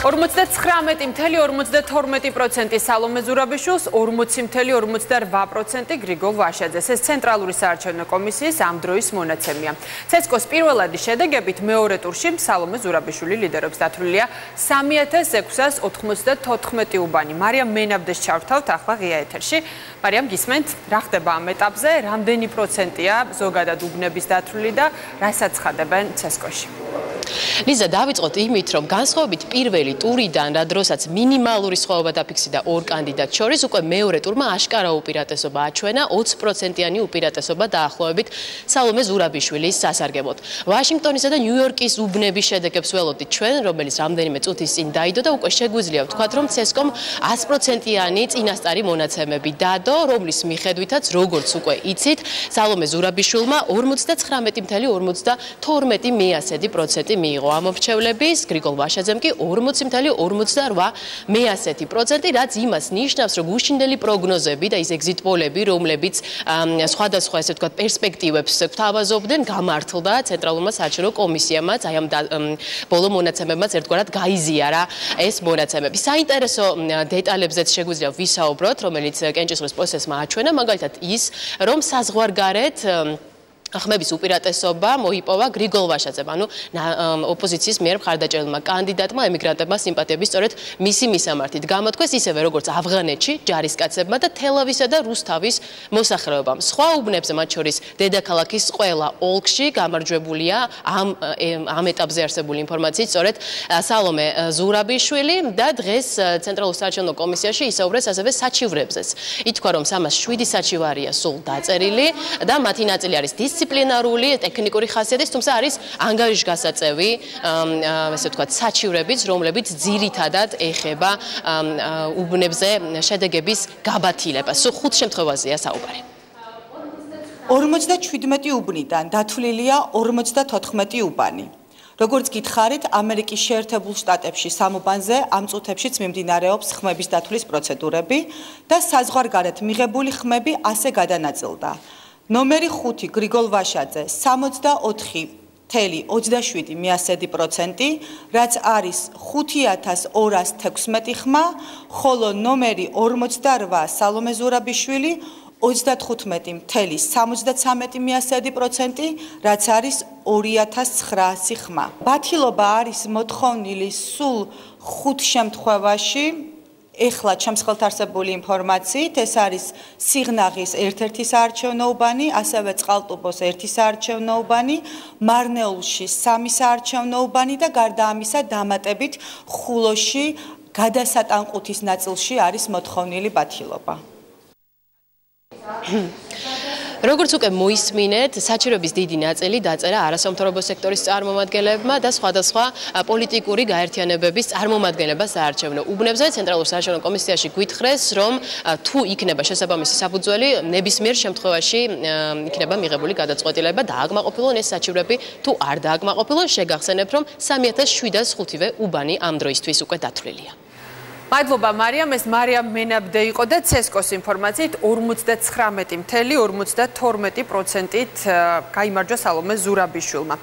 49.52% სალომე ზურაბიშვილს, 40.48% გრიგოლ ვაშაძეს. ეს ცენტრალური საარჩევნო კომისიის ამ დროის მონაცემია. ცესკოს პირველადი შედეგებით მეორე ტურში სალომე ზურაბიშვილი ლიდერობს. დათვლილია 3694 უბანი. მარიამ მენაბდეს ჩავრთავთ ახლა ღია ეთერში. მარიამ, გისმენთ, რა ხდება ამ ეტაპზე? რამდენი პროცენტია ზოგადად უბნების დათვლილი და რასაც ხადებენ ცესკოში? ლიზა, დავიწყოთ იმით, რომ განსხვავებით პირველი ტურიდან, რა დროსაც მინიმალური სხვაობა დაფიქსირდა ორ კანდიდატს შორის, უკვე მეორე ტურმა აშკარა უპირატესობა აჩვენა 20%-იანი უპირატესობა დაახლოებით სალომე ზურაბიშვილის სასარგებლოდ. ვაშინგტონისა და ნიუ-იორკის უბნების შედეგებს ველოდით ჩვენ, რომელიც რამდენიმე წუთის წინ დაიდო და უკვე შეგვიძლია ვთქვათ, რომ ცესკომ 100%-იანი წინასწარი მონაცემები დადო, რომლის მიხედვითაც, როგორც უკვე იცით, სალომე ზურაბიშვილმა 49.52% მიიღო ამორჩევლების, გრიგოლ ვაშაძემ კი 40.48%, რაც იმას ნიშნავს, რომ გუშინდელი პროგნოზები და ის ეგზიტ პოლები, რომლებიც სხვადასხვა ესე ვთქვათ პერსპექტივებს გვთავაზობდნენ, გამართლდა ცენტრალურმა საარჩევნო კომისიამაც, აი ამ ბოლო მონაცემებმაც ერთგვარად გაიზიარა ეს მონაცემები. საინტერესო დეტალებზეც შეგვიძლია ვისაუბროთ, რომელიც კენჭისყრის პროცესმა აჩვენა, მაგალითად ის, რომ საზღვარგარეთ ხმების უპირატესობა მოიპოვა გრიგოლ ვაშაძემ, ანუ ოპოზიციის მიერ მხარდაჭერილმა კანდიდატმა ემიგრანტებმა სიმპათიები სწორედ მისი მისამართით გამოთქვეს, ისევე როგორც ავღანეთში ჯარისკაცებმა და თელავისა და რუსთავის მოსახლეობამ. სხვა უბნებზე, მათ შორის დედაქალაქის ყველა ოლქში გამარჯვებულია ამ ეტაპზე არსებული ინფორმაციით სწორედ სალომე ზურაბიშვილი და დღეს ცენტრალურ საარჩევნო კომისიაში ისაუბრეს ასევე საჩივრებზეც. ითქვა, რომ 307 საჩივარია სულ დაწერილი და მათი ნაწილი არის დისციპლინარული, ტექნიკური ხასიათის, თუმცა არის ანგარიშგასაწევი, ესე ვთქვათ, საჩივრებიც, რომლებიც ძირითადად ეხება უბნებზე შედეგების გაბათილებას. სულ 5 შემთხვევაზეა საუბარი. 57 უბნიდან დათვლილია 54 უბანი. როგორც გითხარით, ამერიკის შეერთებულ შტატებში სამუბანზე ამ წუთებშიც მიმდინარეობს ხმების დათვლის პროცედურები და საზღვარგარეთ მიღებული ხმები ასე გადანაწილდა. ნომერი 5 გრიგოლ ვაშაძე 64.27%, რაც არის 5216 ხმა, ხოლო ნომერი 48 სალომე ზურაბიშვილი 35.73%, რაც არის 2900 ხმა. ბათილობა არის მოთხოვნილი სულ 5 შემთხვევაში. ეხლა ჩემს ხელთ არსებული ინფორმაციით, ეს არის სიღნაღის ერთ-ერთი საარჩევნო უბანი, ასევე წყალტუბოს ერთი საარჩევნო უბანი, მარნეულში 3 საარჩევნო უბანი და გარდა ამისა დამატებით ხულოში გადასატანყუთის ნაწილში არის მოთხოვნილი ბათილობა. როგორც უკვე მოისმინეთ, საჩივრების დიდი ნაწილი დაწერა არასამთავრობო სექტორის წარმომადგენლებმა და სხვადასხვა პოლიტიკური გაერთიანებების წარმომადგენლებმა საარჩევნო უბნებზე. ცენტრალურ საარჩევნო კომისიაში გვითხრეს, რომ თუ იქნება შესაბამისი საფუძველი, ნებისმიერ შემთხვევაში იქნება მიღებული გადაწყვეტილება დააკმაყოფილონ ეს საჩივრები, თუ არ დააკმაყოფილონ, შეგახსენებთ, რომ 3705-ვე უბანი ამ დროისთვის უკვე დათვლილია. მადლობა მარიამ, ეს მარიამ მენაბდე იყო და ცესკოს ინფორმაციით 59.52%-ით გაიმარჯვა სალომე ზურაბიშვილმა.